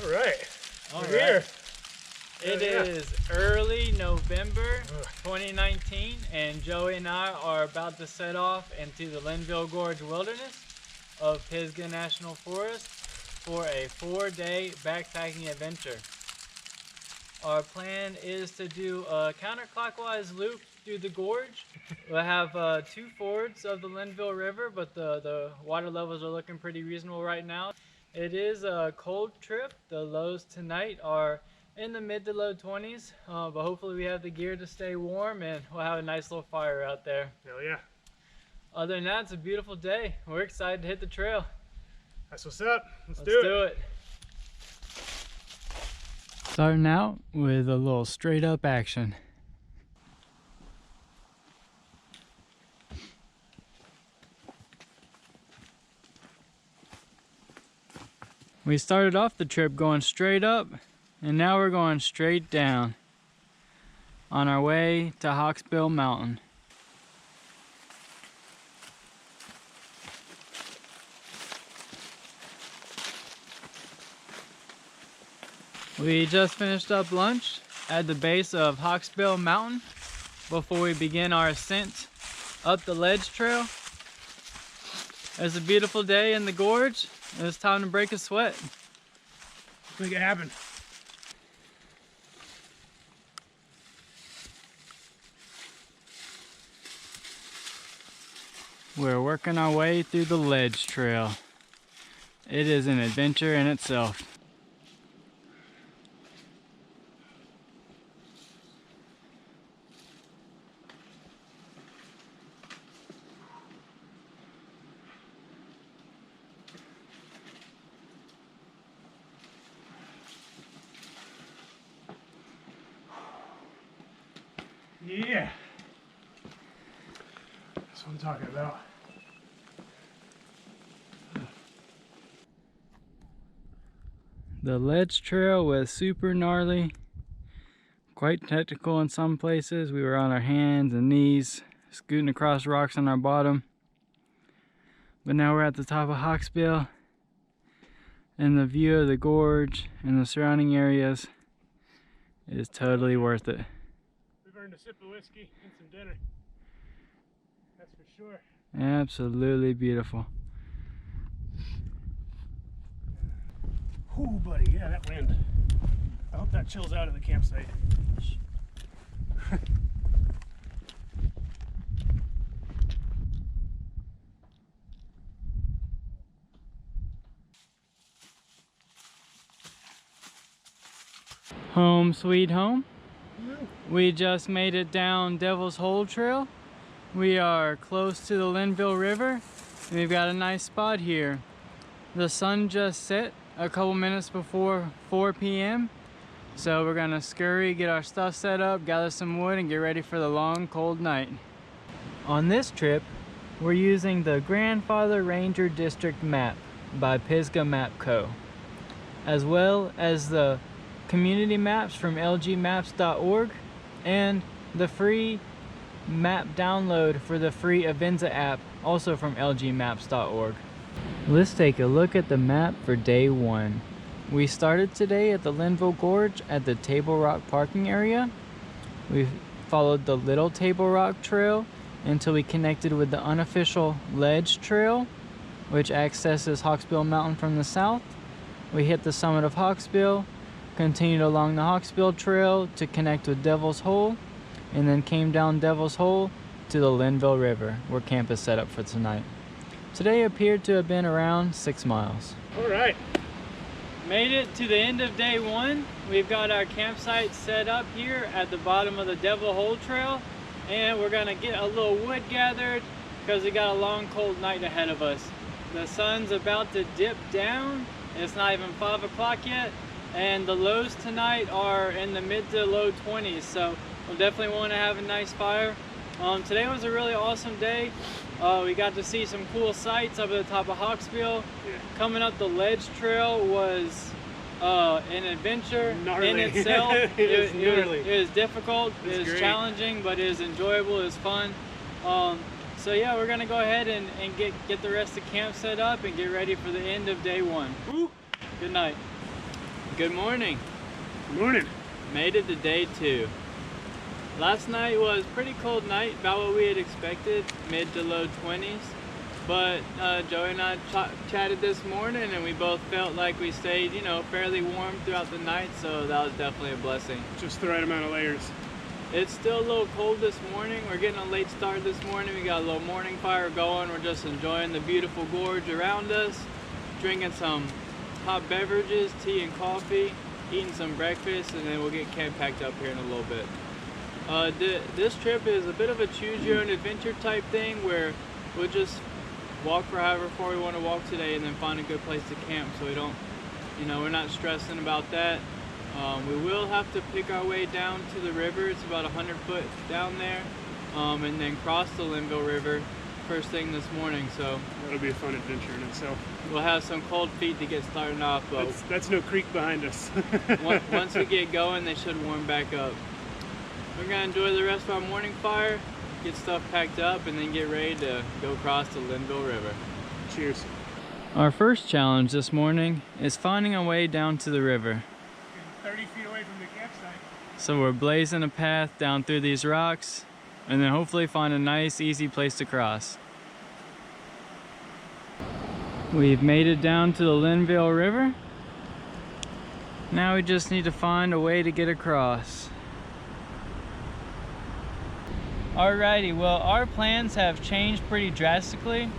All right. All We're right. here. It is early November 2019, and Joey and I are about to set off into the Linville Gorge Wilderness of Pisgah National Forest for a 4-day backpacking adventure. Our plan is to do a counterclockwise loop through the gorge. We'll have 2 fords of the Linville River, but the water levels are looking pretty reasonable right now. It is a cold trip. The lows tonight are in the mid to low 20s, but hopefully we have the gear to stay warm and we'll have a nice little fire out there. Hell yeah. Other than that, it's a beautiful day. We're excited to hit the trail. That's what's up. Let's do it. Starting out with a little straight up action. We started off the trip going straight up, and now we're going straight down on our way to Hawksbill Mountain. We just finished up lunch at the base of Hawksbill Mountain before we begin our ascent up the ledge trail. It's a beautiful day in the gorge, and it's time to break a sweat. Let's make it happen. We're working our way through the ledge trail. It is an adventure in itself. Yeah. That's what I'm talking about. The ledge trail was super gnarly, quite technical in some places. We were on our hands and knees, scooting across rocks on our bottom. But now we're at the top of Hawksbill, and the view of the gorge and the surrounding areas is totally worth it. We've earned a sip of whiskey and some dinner. That's for sure. Absolutely beautiful. Ooh, buddy, yeah, that wind. I hope that chills out at the campsite. Home sweet home. We just made it down Devil's Hole Trail. We are close to the Linville River, and we've got a nice spot here. The sun just set a couple minutes before 4 p.m. So we're gonna scurry, get our stuff set up, gather some wood, and get ready for the long, cold night. On this trip, we're using the Grandfather Ranger District map by Pisgah Map Co., as well as the community maps from lgmaps.org and the free map download for the free Avenza app, also from lgmaps.org. Let's take a look at the map for day 1. We started today at the Linville Gorge at the Table Rock parking area. We followed the Little Table Rock Trail until we connected with the unofficial Ledge Trail, which accesses Hawksbill Mountain from the south. We hit the summit of Hawksbill, continued along the Hawksbill Trail to connect with Devil's Hole, and then came down Devil's Hole to the Linville River, where camp is set up for tonight. Today appeared to have been around 6 miles. All right. Made it to the end of day 1. We've got our campsite set up here at the bottom of the Devil Hole Trail, and we're gonna get a little wood gathered because we got a long, cold night ahead of us. The sun's about to dip down. It's not even 5 o'clock yet, and the lows tonight are in the mid to low 20s, so we'll definitely want to have a nice fire. Today was a really awesome day. We got to see some cool sights up at the top of Hawksbill. Yeah. Coming up the ledge trail was an adventure in itself. It was difficult, it was challenging, but it was enjoyable, it was fun. So yeah, we're gonna go ahead and get the rest of camp set up and get ready for the end of day 1. Woo. Good night. Good morning. Good morning. Made it to day 2. Last night was a pretty cold night, about what we had expected, mid to low 20s. But Joey and I chatted this morning, and we both felt like we stayed, fairly warm throughout the night, so that was definitely a blessing. Just the right amount of layers. It's still a little cold this morning. We're getting a late start this morning. We got a little morning fire going. We're just enjoying the beautiful gorge around us, drinking some hot beverages, tea and coffee, eating some breakfast, and then we'll get camp packed up here in a little bit. This trip is a bit of a choose your own adventure type thing where we'll just walk for however far we want to walk today and then find a good place to camp, so we don't, we're not stressing about that. We will have to pick our way down to the river. It's about 100 foot down there, and then cross the Linville River first thing this morning, so that'll be a fun adventure in itself. We'll have some cold feet to get started off, but that's no creek behind us. Once we get going, they should warm back up. We're gonna enjoy the rest of our morning fire, get stuff packed up, and then get ready to go across the Linville River. Cheers. Our first challenge this morning is finding a way down to the river. 30 feet away from the campsite. So we're blazing a path down through these rocks, and then hopefully find a nice, easy place to cross. We've made it down to the Linville River. Now we just need to find a way to get across. Alrighty, well, our plans have changed pretty drastically.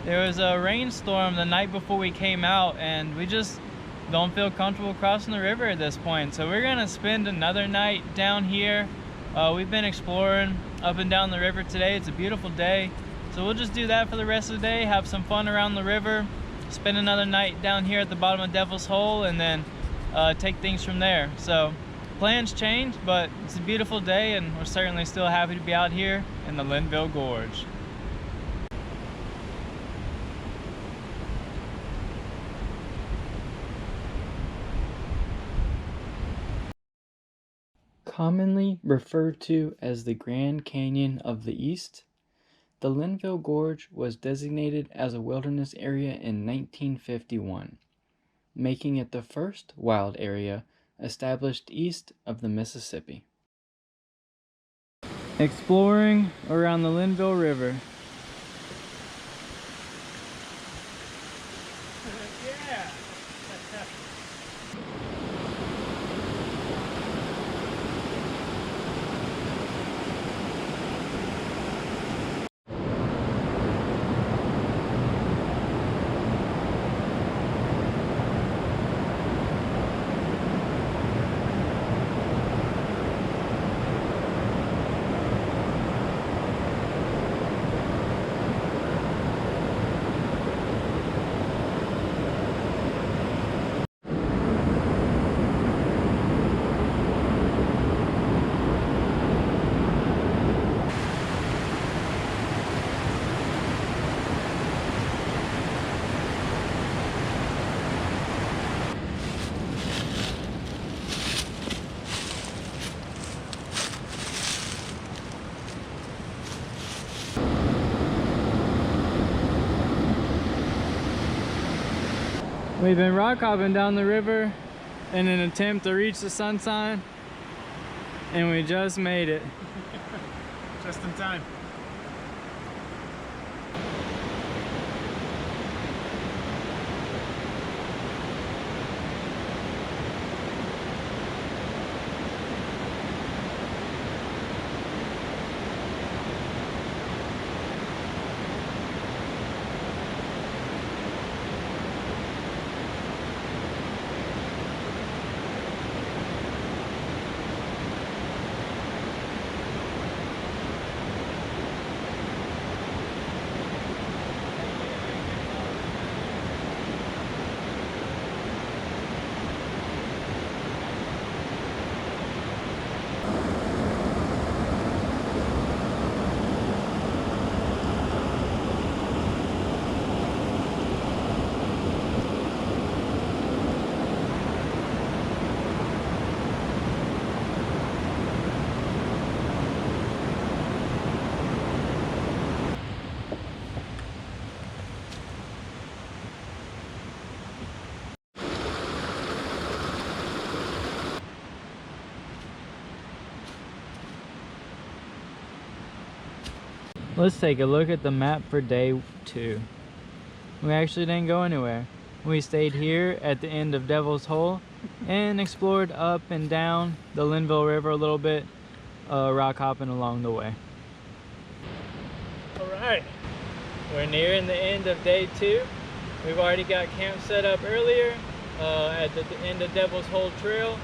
There was a rainstorm the night before we came out, and we just don't feel comfortable crossing the river at this point. So we're gonna spend another night down here. We've been exploring up and down the river today. It's a beautiful day. So we'll just do that for the rest of the day, have some fun around the river, spend another night down here at the bottom of Devil's Hole, and then take things from there. So plans changed, but it's a beautiful day, and we're certainly still happy to be out here in the Linville Gorge. Commonly referred to as the Grand Canyon of the East, the Linville Gorge was designated as a wilderness area in 1951, making it the first wild area established east of the Mississippi. Exploring around the Linville River. Yeah. We've been rock hopping down the river in an attempt to reach the sun sign, and we just made it. Just in time. Let's take a look at the map for day 2. We actually didn't go anywhere. We stayed here at the end of Devil's Hole and explored up and down the Linville River a little bit, rock hopping along the way. Alright. We're nearing the end of day 2. We've already got camp set up earlier at the end of Devil's Hole Trail.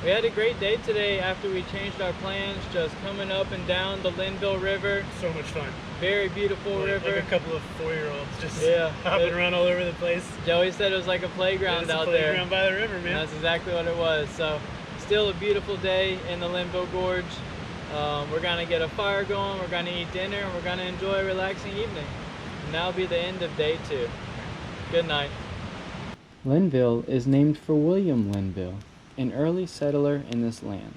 We had a great day today after we changed our plans, just coming up and down the Linville River. So much fun. Very beautiful river. Like a couple of 4-year-olds just hopping around all over the place. Joey said it was like a playground out there. Playground by the river, man. And that's exactly what it was. So, still a beautiful day in the Linville Gorge. We're gonna get a fire going, we're gonna eat dinner, and we're gonna enjoy a relaxing evening. And that'll be the end of day 2. Good night. Linville is named for William Linville, an early settler in this land.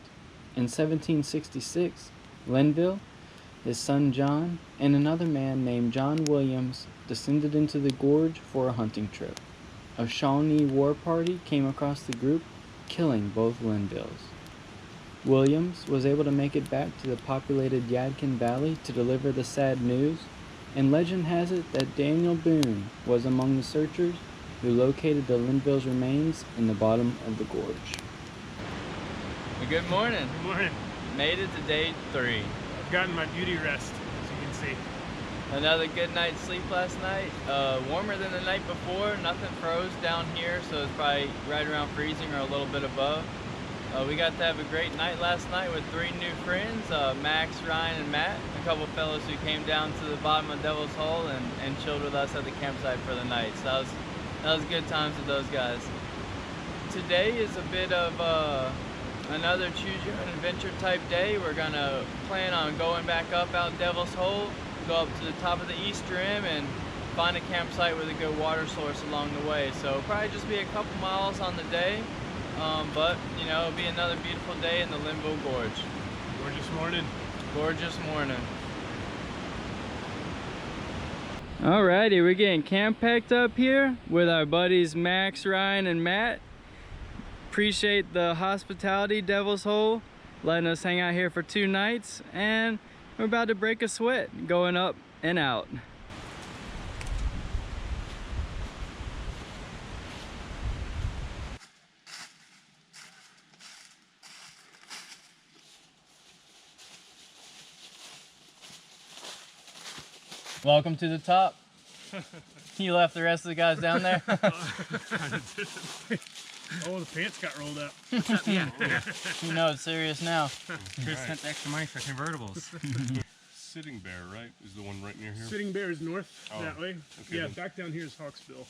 In 1766, Linville, his son John, and another man named John Williams descended into the gorge for a hunting trip. A Shawnee war party came across the group, killing both Linvilles. Williams was able to make it back to the populated Yadkin Valley to deliver the sad news, and legend has it that Daniel Boone was among the searchers who located the Linville's remains in the bottom of the gorge. Good morning. Good morning. Made it to day 3. I've gotten my beauty rest, as you can see. Another good night's sleep last night. Warmer than the night before. Nothing froze down here, so it's probably right around freezing or a little bit above. We got to have a great night last night with 3 new friends, Max, Ryan, and Matt. A couple fellows who came down to the bottom of Devil's Hole and chilled with us at the campsite for the night. So that was good times with those guys. Today is a bit of another choose your own adventure type day. We're gonna plan on going back up out Devil's Hole, go up to the top of the east rim and find a campsite with a good water source along the way. So it'll probably just be a couple miles on the day, but you know, it'll be another beautiful day in the Linville Gorge. Gorgeous morning. Gorgeous morning. Alrighty, we're getting camp packed up here with our buddies Max, Ryan, and Matt. Appreciate the hospitality, Devil's Hole, letting us hang out here for 2 nights, and we're about to break a sweat going up and out. Welcome to the top. You left the rest of the guys down there? Oh, the pants got rolled up. Yeah. You know it's serious now. Chris spent extra money for convertibles. Sitting Bear, right? Is the one right near here? Sitting Bear is north, that way. Okay, Yeah, then. back down here is Hawksbill.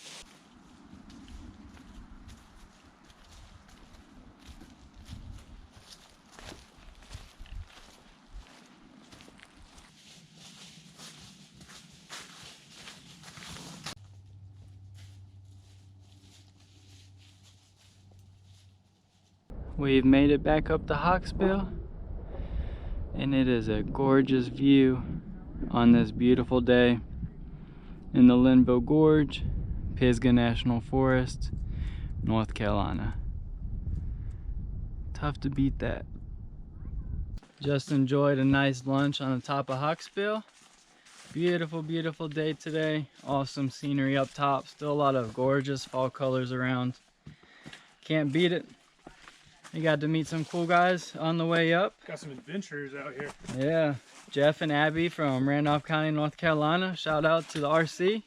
We've made it back up the Hawksbill, and it is a gorgeous view on this beautiful day in the Linville Gorge, Pisgah National Forest, North Carolina. Tough to beat that. Just enjoyed a nice lunch on the top of Hawksbill. Beautiful, beautiful day today. Awesome scenery up top. Still a lot of gorgeous fall colors around. Can't beat it. You got to meet some cool guys on the way up. Got some adventurers out here. Yeah, Jeff and Abby from Randolph County, North Carolina. Shout out to the RC.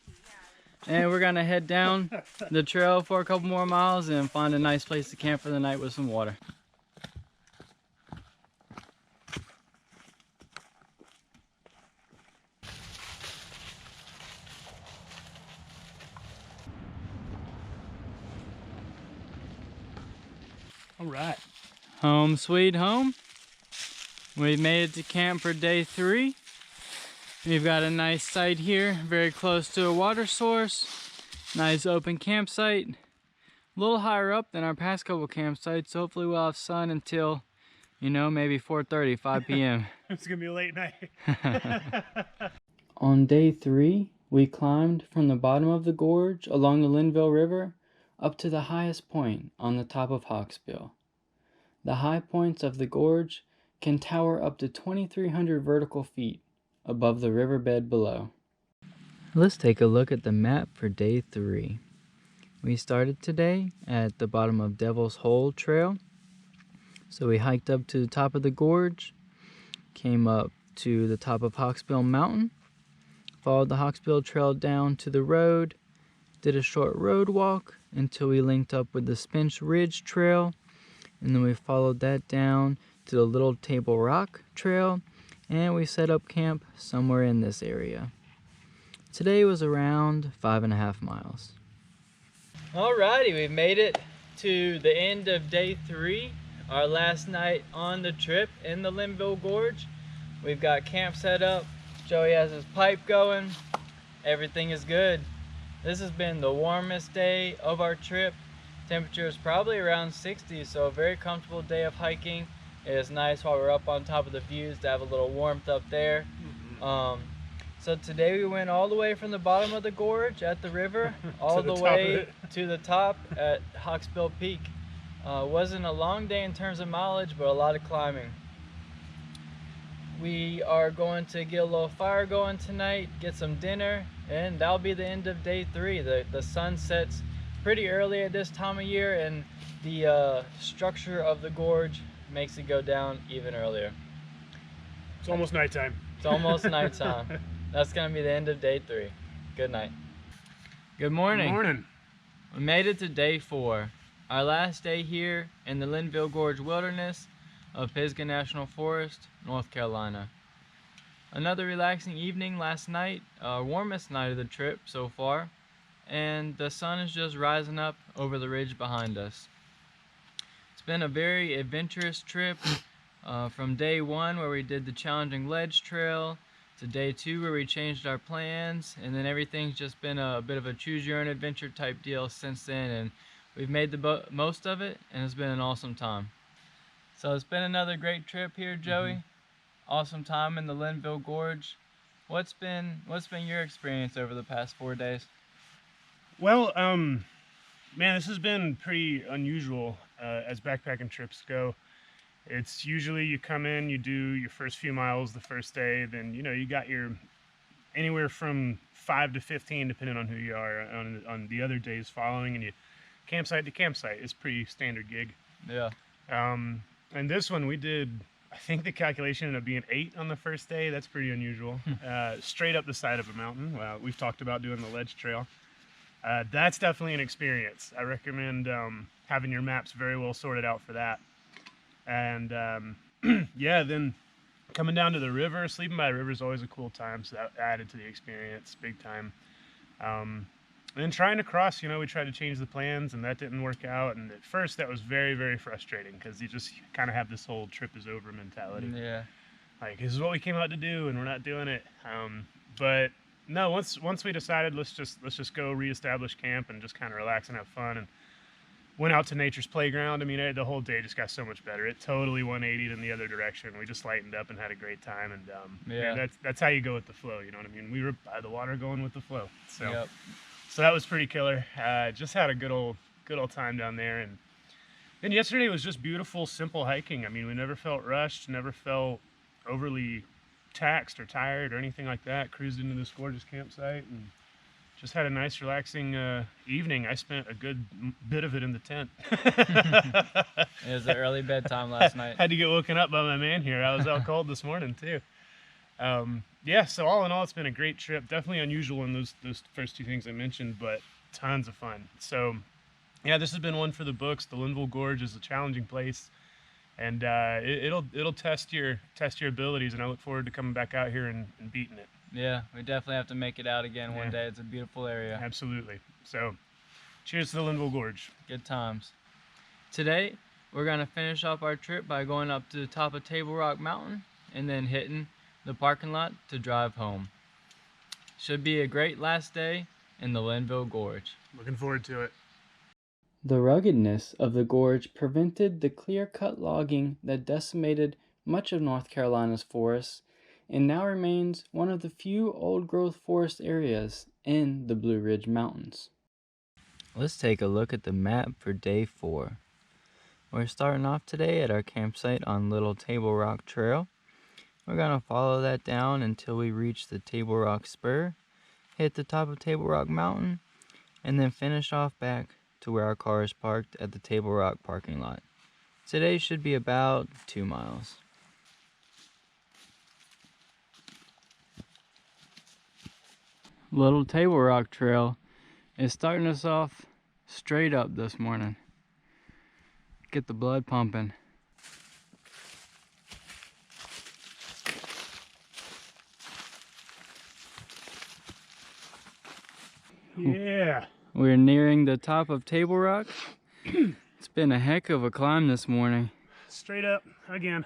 And we're gonna head down the trail for a couple more miles and find a nice place to camp for the night with some water. All right. Home sweet home. We've made it to camp for day 3. We've got a nice site here, very close to a water source. Nice open campsite. A little higher up than our past couple campsites, so hopefully we'll have sun until, you know, maybe 4:30, 5 p.m. It's gonna be a late night. On day 3, we climbed from the bottom of the gorge along the Linville River up to the highest point on the top of Hawksbill. The high points of the gorge can tower up to 2,300 vertical feet, above the riverbed below. Let's take a look at the map for day 3. We started today at the bottom of Devil's Hole Trail. So we hiked up to the top of the gorge, came up to the top of Hawksbill Mountain, followed the Hawksbill Trail down to the road, did a short road walk until we linked up with the Spence Ridge Trail, and then we followed that down to the Little Table Rock Trail, and we set up camp somewhere in this area. Today was around 5.5 miles. Alrighty, we've made it to the end of day 3, our last night on the trip in the Linville Gorge. We've got camp set up, Joey has his pipe going, everything is good. This has been the warmest day of our trip. Temperature is probably around 60, so a very comfortable day of hiking. It is nice while we're up on top of the views to have a little warmth up there. So today we went all the way from the bottom of the gorge at the river all the way to the top at Hawksbill Peak. Wasn't a long day in terms of mileage, but a lot of climbing. We are going to get a little fire going tonight, get some dinner, and that'll be the end of day 3. The sun sets pretty early at this time of year, and the structure of the gorge makes it go down even earlier. It's almost nighttime. It's almost nighttime. That's going to be the end of day 3. Good night. Good morning. Good morning. We made it to day 4. Our last day here in the Linville Gorge Wilderness of Pisgah National Forest, North Carolina. Another relaxing evening last night, our warmest night of the trip so far, and the sun is just rising up over the ridge behind us. It's been a very adventurous trip from day 1 where we did the challenging ledge trail to day 2 where we changed our plans, and then everything's just been a bit of a choose your own adventure type deal since then, and we've made the most of it, and it's been an awesome time. So it's been another great trip here, Joey. Awesome time in the Linville Gorge. What's been your experience over the past 4 days? Well, man, this has been pretty unusual as backpacking trips go. It's usually you come in, you do your first few miles the first day, then you got your anywhere from 5 to 15 depending on who you are on the other days following, and you campsite to campsite. It's pretty standard gig. Yeah. And this one we did, I think the calculation ended up being 8 on the first day. That's pretty unusual. Straight up the side of a mountain. Well, we've talked about doing the ledge trail. That's definitely an experience. I recommend having your maps very well sorted out for that. And yeah, then coming down to the river, sleeping by the river is always a cool time, so that added to the experience big time. And then trying to cross, we tried to change the plans and that didn't work out, and at first that was very, very frustrating because you just kind of have this whole trip is over mentality. Yeah. Like, this is what we came out to do and we're not doing it. But no, once we decided let's just go reestablish camp and just kind of relax and have fun, and went out to nature's playground. I mean, the whole day just got so much better. It totally 180'd in the other direction. We just lightened up and had a great time, and yeah, that's how you go with the flow. You know what I mean? We were by the water going with the flow. So. Yep. So that was pretty killer. Just had a good old time down there, and then yesterday was just beautiful, simple hiking. I mean, we never felt rushed, never felt overly taxed or tired or anything like that. Cruised into this gorgeous campsite and just had a nice, relaxing evening. I spent a good bit of it in the tent. It was an early bedtime last night. Had to get woken up by my man here. I was out cold this morning too. Yeah, so all in all, it's been a great trip. Definitely unusual in those first 2 things I mentioned, but tons of fun. So, yeah, this has been one for the books. The Linville Gorge is a challenging place, and it'll test your abilities. And I look forward to coming back out here and beating it. Yeah, we definitely have to make it out again one day. It's a beautiful area. Absolutely. So, cheers to the Linville Gorge. Good times. Today, we're gonna finish off our trip by going up to the top of Table Rock Mountain and then hitting the parking lot to drive home. Should be a great last day in the Linville Gorge. Looking forward to it. The ruggedness of the gorge prevented the clear-cut logging that decimated much of North Carolina's forests, and now remains one of the few old-growth forest areas in the Blue Ridge Mountains. Let's take a look at the map for day 4. We're starting off today at our campsite on Little Table Rock Trail. We're gonna follow that down until we reach the Table Rock Spur, hit the top of Table Rock Mountain, and then finish off back to where our car is parked at the Table Rock parking lot. Today should be about 2 miles. Little Table Rock Trail is starting us off straight up this morning. Get the blood pumping. Yeah. We're nearing the top of Table Rock. It's been a heck of a climb this morning. Straight up again.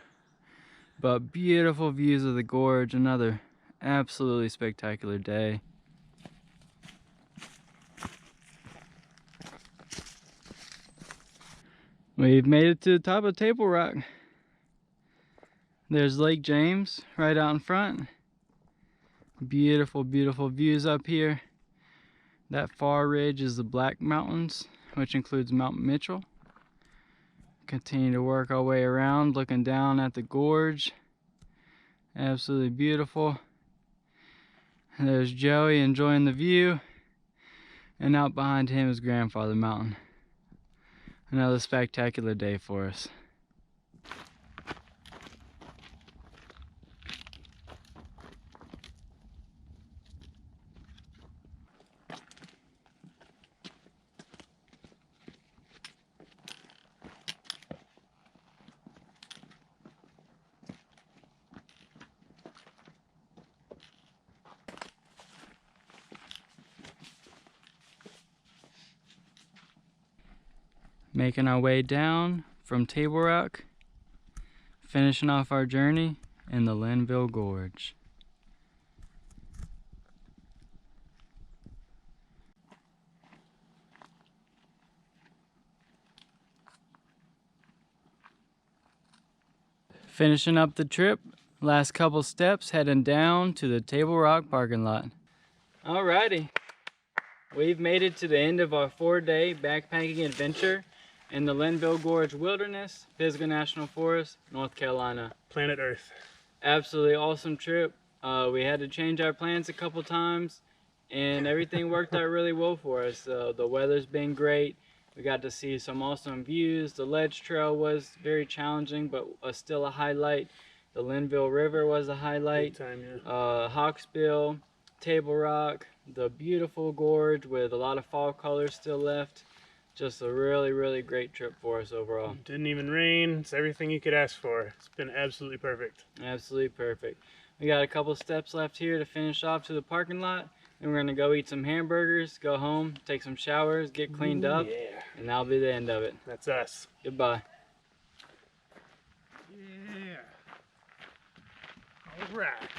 But beautiful views of the gorge. Another absolutely spectacular day. We've made it to the top of Table Rock. There's Lake James right out in front. Beautiful, beautiful views up here. That far ridge is the Black Mountains, which includes Mount Mitchell. Continue to work our way around, looking down at the gorge. Absolutely beautiful. And there's Joey enjoying the view. And out behind him is Grandfather Mountain. Another spectacular day for us. Making our way down from Table Rock, finishing off our journey in the Linville Gorge. Finishing up the trip, last couple steps heading down to the Table Rock parking lot. Alrighty, we've made it to the end of our 4-day backpacking adventure in the Linville Gorge Wilderness, Pisgah National Forest, North Carolina. Planet Earth. Absolutely awesome trip. We had to change our plans a couple times and everything worked out really well for us. The weather's been great. We got to see some awesome views. The ledge trail was very challenging, but still a highlight. The Linville River was a highlight. Big time, yeah. Hawksbill, Table Rock, the beautiful gorge with a lot of fall colors still left. Just a really, really great trip for us overall. Didn't even rain. It's everything you could ask for. It's been absolutely perfect. Absolutely perfect. We got a couple steps left here to finish off to the parking lot. Then we're gonna go eat some hamburgers, go home, take some showers, get cleaned up, Yeah. and that'll be the end of it. That's us. Goodbye. Yeah. All right.